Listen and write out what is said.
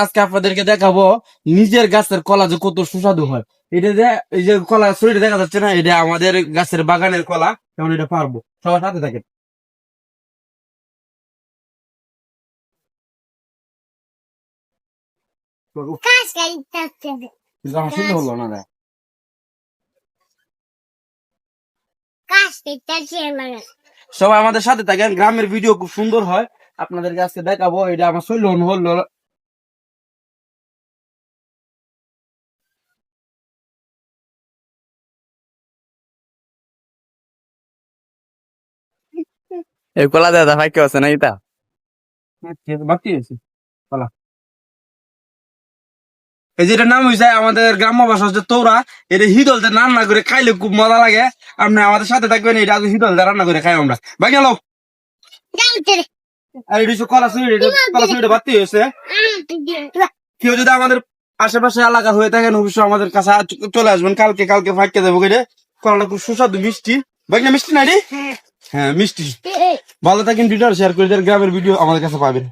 আজকে আপনাদেরকে দেখাবো নিজের গাছের কলা যে কত সুস্বাদু হয়। এটা যে এই যে কলা শরীরে দেখা যাচ্ছে না, এটা আমাদের গাছের বাগানের কলা। যেমন এটা পারবো, সবার সাথে থাকেন। কিন্তু আমার সুন্দর হলো না রে। সবাই আমাদের সাথে থাকেন, গ্রামের ভিডিও খুব সুন্দর হয়, আপনাদেরকে আজকে দেখাবো। এটা আমার শৈল হলো। এই কলা দাদা ভাই কেউ আছে না এটা বাকি আছে কলা। এই যে এটার নাম হয়েছে আমাদের গ্রাম্য ভাষা হচ্ছে তোরা। এটা হিদলতে রান্না করে খাইলে খুব মজা লাগে। আপনি আমাদের সাথে থাকবেন, এটা হিদলতে রান্না করে খাই আমরা। বাকি গেল আর এটা হচ্ছে কলা সুইট, কলা সুইটে বাতি হয়েছে। কেউ যদি আমাদের আশেপাশে এলাকা হয়ে থাকেন, অবশ্যই আমাদের কাছে চলে আসবেন। কালকে ফাঁকে দেবো কেটে। কলাটা খুব সুস্বাদু মিষ্টি। বাকি না মিষ্টি না রে? হ্যাঁ মিষ্টি। ভালো থাকেন, ভিডিও শেয়ার করে দেন, গ্রামের ভিডিও আমাদের কাছে পাবেন।